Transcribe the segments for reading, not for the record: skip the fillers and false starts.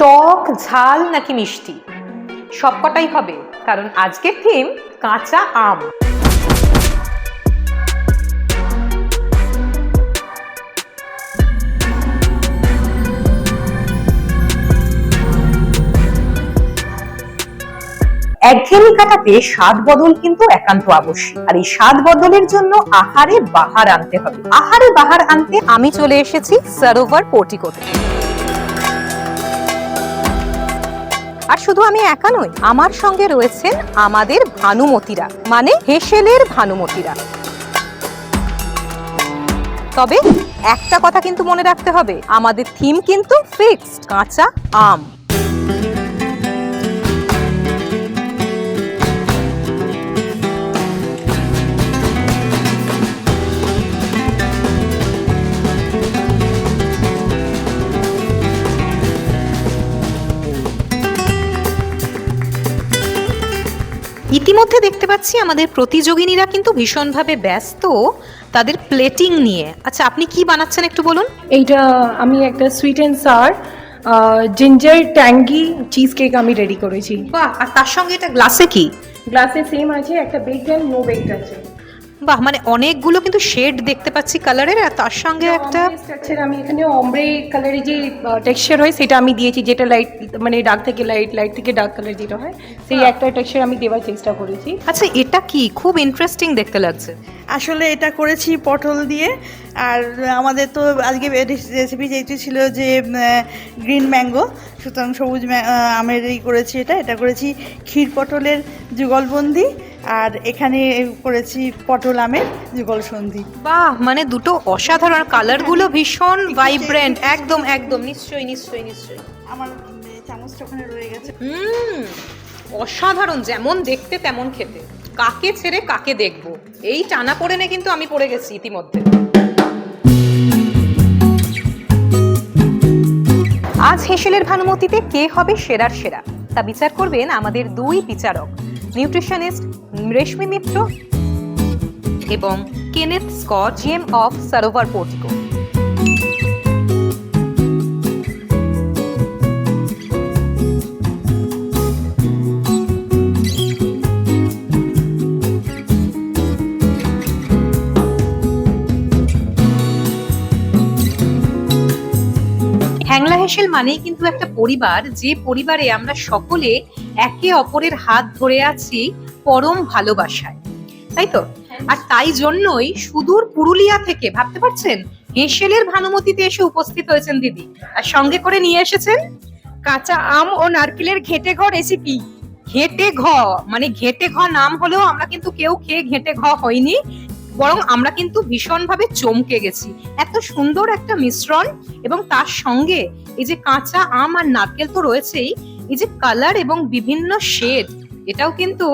টক, ঝাল নাকি মিষ্টি? সবকটাই হবে, কারণ আজকের থিম কাঁচা আম। একঘেয়েমি কাটাতে স্বাদ বদল কিন্তু একান্ত আবশ্যক, আর এই স্বাদ বদলের জন্য আহারে বাহার আনতে হবে। আহারে বাহার আনতে আমি চলে এসেছি সরোভার পোর্টিকোতে। আর শুধু আমি একা নই, আমার সঙ্গে রয়েছেন আমাদের ভানুমতিরা, মানে হেসেলের ভানুমতিরা। তবে একটা কথা কিন্তু মনে রাখতে হবে, আমাদের থিম কিন্তু ফিক্সড, কাঁচা আম। ইতিমধ্যে দেখতে পাচ্ছি আমাদের প্রতিযোগিনীরা কিন্তু ভীষণভাবে ব্যস্ত তাদের প্লেটিং নিয়ে। আচ্ছা, আপনি কি বানাচ্ছেন একটু বলুন। এইটা আমি একটা sweet and sour ginger tangy cheesecake আমি রেডি করেছি। বাহ! আর তার সঙ্গে এটা গ্লাসে কি? গ্লাসে সেম আছে, একটা বেকড এন্ড নো বেকড আছে। বাহ, মানে অনেকগুলো কিন্তু শেড দেখতে পাচ্ছি কালারের, আর তার সঙ্গে একটা স্ট্রাকচার আমি এখানে অমব্রে কালারের যে টেক্সচার হয় সেটা আমি দিয়েছি, যেটা লাইট মানে ডার্ক থেকে লাইট, লাইট থেকে ডার্ক কালার যেটা হয় সেই একটা টেক্সচার আমি দেওয়ার চেষ্টা করেছি। আচ্ছা, এটা কি? খুব ইন্টারেস্টিং দেখতে লাগছে। আসলে এটা করেছি পটল দিয়ে। আর আমাদের তো আজকে রেসিপি যেটি ছিল যে গ্রিন ম্যাঙ্গো, সুতরাং সবুজ আমেরই করেছি। এটা করেছি ক্ষীর পটলের যুগলবন্দি, আর এখানে করেছি পটল আমের যুগলসন্ধি। বাহ, মানে দুটো অসাধারণ, কালারগুলো ভীষণ ভাইব্রেন্ট। একদম একদম, নিশ্চয়ই নিশ্চয়ই নিশ্চয়ই। আমার চামচটা ওখানে রয়ে গেছে। অসাধারণ, যেমন দেখতে তেমন খেতে। কাকে ছেড়ে কাকে দেখবো, এই টানা পড়ে নে কিন্তু আমি পড়ে গেছি ইতিমধ্যে। আজ হেসেলের ভানুমতিতে কে হবে সেরার সেরা, তা বিচার করবেন আমাদের দুই বিচারক, নিউট্রিশনিস্ট রেশমি মিত্র এবং Kenneth Scott, GM of সরোভার portico. হ্যাংলা হেসেল মানেই কিন্তু একটা পরিবার, যে পরিবারে আমরা সকলে একে অপরের হাত ধরে আছি পরম ভালোবাসায়, তাই তো? আর তাই জন্যই সুদূর পুরুলিয়া থেকে, ভাবতে পারছেন, হেসেলের ভানুমতিতে এসে উপস্থিত হয়েছেন দিদি, আর সঙ্গে করে নিয়ে এসেছেন কাঁচা আম ও নারকেলের ঘেটে ঘ রেসিপি। ঘেটে ঘ, মানে ঘেটে ঘ নাম হলেও আমরা কিন্তু কেউ খেয়ে ঘেটে ঘ হয়নি, বরং আমরা কিন্তু ভীষণভাবে চমকে গেছি। এত সুন্দর একটা মিশ্রণ, এবং তার সঙ্গে এই যে কাঁচা আম আর নারকেল তো রয়েছেই, এই যে কালার এবং বিভিন্ন শেড, এটাও কিন্তু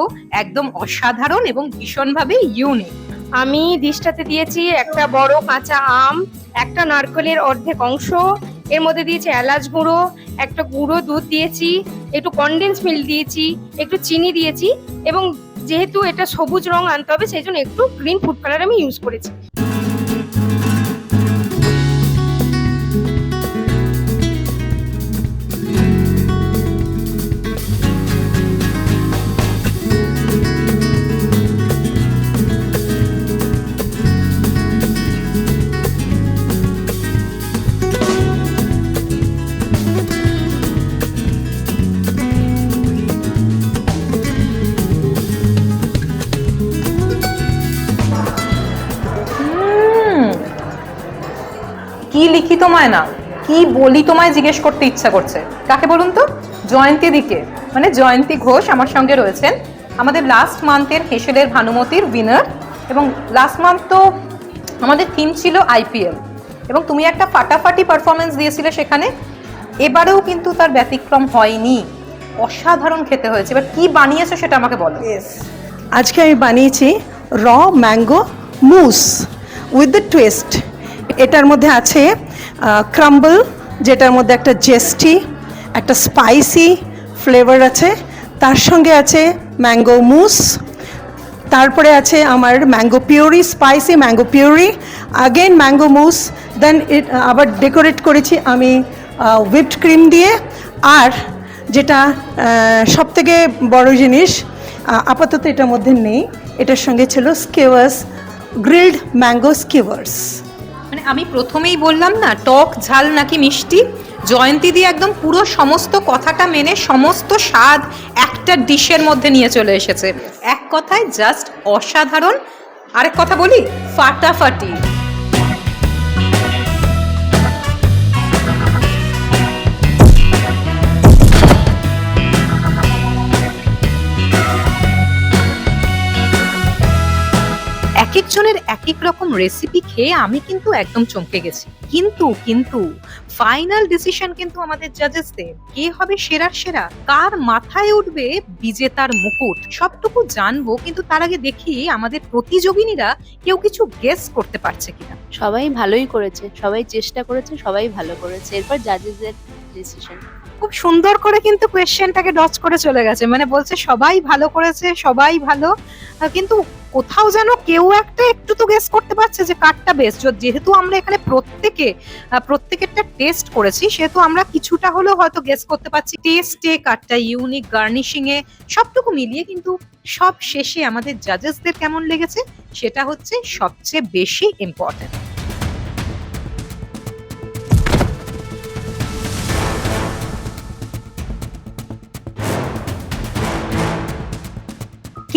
একদম অসাধারণ এবং ভীষণভাবে ইউনিক। আমি ডিশটাতে দিয়েছি একটা বড় কাঁচা আম, একটা নারকেলের অর্ধেক অংশ, এর মধ্যে দিয়েছি এলাচ গুঁড়ো, একটা গুঁড়ো দুধ দিয়েছি, একটু কনডেন্স মিল্ক দিয়েছি, একটু চিনি দিয়েছি, এবং যেহেতু এটা সবুজ রং আনতে হবে সেই জন্য একটু গ্রিন ফুড কালার আমি ইউজ করেছি। কি লিখি তোমায় না, কি বলি তোমায় জিজ্ঞেস করতে ইচ্ছা করছে। কাকে বলুন তো? জয়ন্তী দিকে, মানে জয়ন্তী ঘোষ আমার সঙ্গে রয়েছেন, আমাদের লাস্ট মান্থের হেসেলের ভানুমতির উইনার। এবং লাস্ট মান্থ তো আমাদের থিম ছিল আইপিএল, এবং তুমি একটা ফাটাফাটি পারফরমেন্স দিয়েছিলে সেখানে। এবারেও কিন্তু তার ব্যতিক্রম হয়নি, অসাধারণ খেতে হয়েছে। এবার কি বানিয়েছো সেটা আমাকে বলো। আজকে আমি বানিয়েছি র ম্যাঙ্গো মুস উইথ দ্য টুইস্ট। এটার মধ্যে আছে ক্রাম্বল, যেটার মধ্যে একটা জেস্টি, একটা স্পাইসি ফ্লেভার আছে, তার সঙ্গে আছে ম্যাঙ্গো মুস, তারপরে আছে আমার mango puree, spicy mango puree, again mango mousse, then আবার ডেকোরেট করেছি আমি হুইপড ক্রিম দিয়ে, আর যেটা সবথেকে বড় জিনিস, আপাতত এটার মধ্যে নেই, এটার সঙ্গে ছিল স্কেভার্স, গ্রিলড ম্যাঙ্গো স্কেভার্স। মানে আমি প্রথমেই বললাম না, টক ঝাল নাকি মিষ্টি, জয়ন্তী দিয়ে একদম পুরো সমস্ত কথাটা মেনে সমস্ত স্বাদ একটা ডিশের মধ্যে নিয়ে চলে এসেছে। এক কথায় জাস্ট অসাধারণ। আরেক কথা বলি, ফাটাফাটি। এক একজনের এক এক রকম রেসিপি খেয়ে আমি কিন্তু একদম চমকে গেছি। কিন্তু ফাইনাল ডিসিশন কিন্তু আমাদের জাজেসদের, কে হবে সেরার সেরা, কার মাথায় উঠবে বিজেতার মুকুট, সবটুকু জানবো। কিন্তু তার আগে দেখি আমাদের প্রতিযোগিনীরা কেউ কিছু গেস করতে পারছে কিনা। সবাই ভালোই করেছে, সবাই চেষ্টা করেছে, সবাই ভালো করেছে, এরপর জাজেসের ডিসিশন। খুব সুন্দর করে কিন্তু কোয়েশ্চেনটাকে ডচ করে চলে গেছে, মানে বলছে সবাই ভালো করেছে, সবাই ভালো, কিন্তু কোথাও যেন কেউ একটা একটু তো গেস করতে পারছে যে কারটা বেস্ট। যেহেতু আমরা এখানে প্রত্যেকেরটা টেস্ট করেছি, সেহেতু আমরা কিছুটা হলেও হয়তো গেস করতে পারছি টেস্টে কারটা ইউনিক, গার্নিশিং এ সবটুকু মিলিয়ে। কিন্তু সব শেষে আমাদের জাজেসদের কেমন লেগেছে সেটা হচ্ছে সবচেয়ে বেশি ইম্পর্টেন্ট।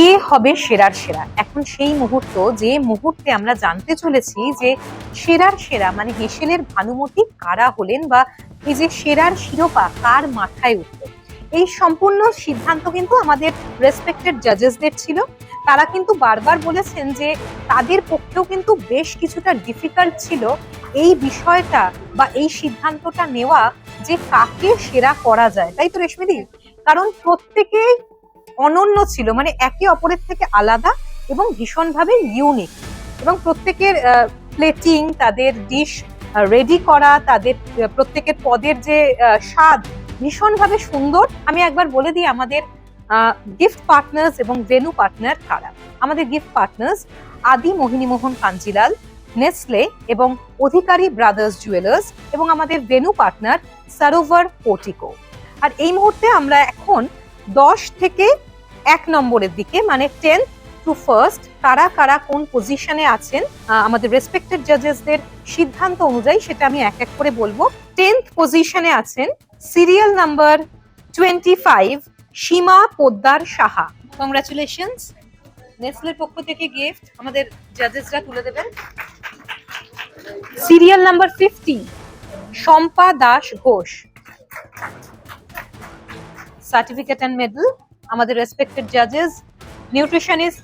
কে হবে সেরার সেরা, এখন সেই মুহূর্ত, যে মুহূর্তে আমরা জানতে চলেছি যে সেরার সেরা মানে হেসেলের ভানুমতি কারা হলেন, বা এই যে সেরার শিরোপা কার মাথায় উঠল। এই সম্পূর্ণ সিদ্ধান্ত কিন্তু আমাদের রেসপেক্টেড জাজেসদের ছিল। তারা কিন্তু বারবার বলেছেন যে তাদের পক্ষেও কিন্তু বেশ কিছুটা ডিফিকাল্ট ছিল এই বিষয়টা বা এই সিদ্ধান্তটা নেওয়া যে কাকে সেরা করা যায়, তাই তো রেশমিদি? কারণ প্রত্যেকেই অনন্য ছিল, মানে একে অপরের থেকে আলাদা এবং ভীষণভাবে ইউনিক, এবং প্রত্যেকের প্লেটিং, তাদের ডিশ রেডি করা, তাদের প্রত্যেকের পদের যে স্বাদ ভীষণভাবে সুন্দর। আমি একবার বলে দিই আমাদের গিফট পার্টনার্স এবং ভেনু পার্টনার কারা। আমাদের গিফট পার্টনার্স আদি মোহিনীমোহন কাঞ্জিলাল, নেসলে এবং অধিকারী ব্রাদার্স জুয়েলার্স, এবং আমাদের ভেনু পার্টনার সরোভার পোর্টিকো। আর এই মুহূর্তে আমরা এখন 10 থেকে 1 নম্বরের দিকে, মানে 10th to 1st কারা কারা কোন পজিশনে আছেন আমাদের রেসপেক্টেড জাজেসদের সিদ্ধান্ত অনুযায়ী সেটা আমি এক এক করে বলবো। 10th পজিশনে আছেন serial number 25 Seema Poddar Saha. Congratulations. নেসলের পক্ষ থেকে গিফট আমাদের জাজেসরা তুলে দেবেন। Serial number 50 Shampa Das Ghosh, certificate and medal. আমাদের রেসপেক্টেড জাজেস নিউট্রিশনিস্ট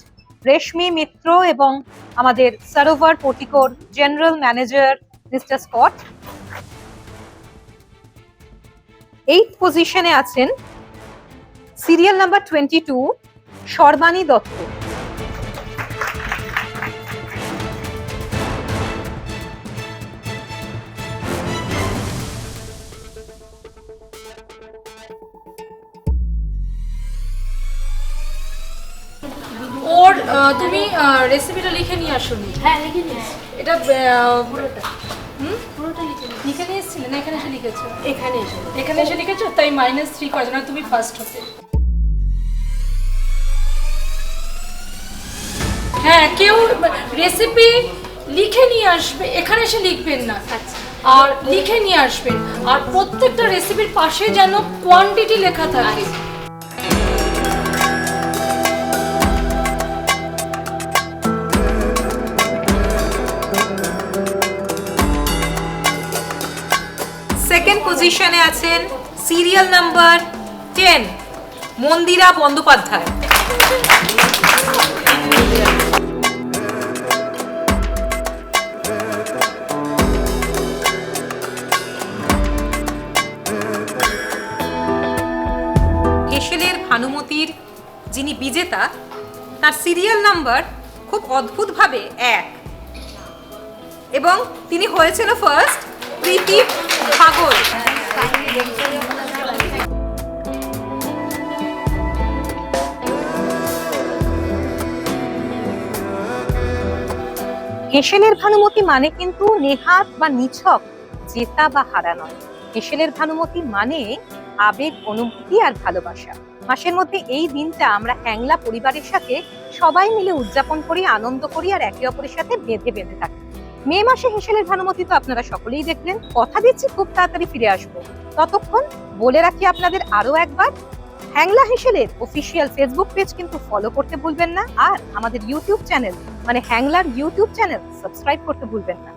রেশমি মিত্র এবং আমাদের সরোভার পোর্টিকোর general manager mister Scott. 8th পজিশনে আছেন সিরিয়াল নাম্বার 22 সর্বাণী দত্ত। ওর তুমি রেসিপিটা লিখে নিয়ে আসোনি? হ্যাঁ, লিখে নিয়েছি। এটা পুরোটা লিখে নিয়েছি। লিখে নিয়ে এসেছিলে না? এখানে এসে লিখেছো? এখানে এসে লিখেছো, তাই -3 করা যায় না, তুমি ফার্স্ট হতে। হ্যাঁ, কেউ রেসিপি লিখে নিয়ে আসবে, এখানে এসে লিখবেন না। আচ্ছা। আর লিখে নিয়ে আসবেন, আর প্রত্যেকটা রেসিপির পাশে যেন কোয়ান্টিটি লেখা থাকে। সেকেন্ড পজিশনে আছেন সিরিয়াল নাম্বার 10 মন্দিরা বন্দ্যোপাধ্যায়। হেসেলের ভানুমতির যিনি বিজেতা, তার সিরিয়াল নাম্বার খুব অদ্ভুতভাবে 1, এবং তিনি হয়েছিল ফার্স্ট প্রীতি ভাগল। হেসেলের ভানুমতি মানে কিন্তু নেহাত বা নিছক জেতা বা হারা নয়। হেসেলের ভানুমতি মানে আবেগ, অনুভূতি আর ভালোবাসা। মাসের মধ্যে এই দিনটা আমরা হ্যাংলা পরিবারের সাথে সবাই মিলে উদযাপন করি, আনন্দ করি আর একে অপরের সাথে বেঁধে বেঁধে থাকি। মে মাসে হেসেলের ভানুমতি তো আপনারা সকলেই দেখলেন। কথা দিচ্ছি খুব তাড়াতাড়ি ফিরে আসবো। ততক্ষণ বলে রাখি আপনাদের আরো একবার, হ্যাংলা হেসেলের অফিসিয়াল ফেসবুক পেজ কিন্তু ফলো করতে ভুলবেন না, আর আমাদের ইউটিউব চ্যানেল মানে হ্যাংলার ইউটিউব চ্যানেল সাবস্ক্রাইব করতে ভুলবেন না।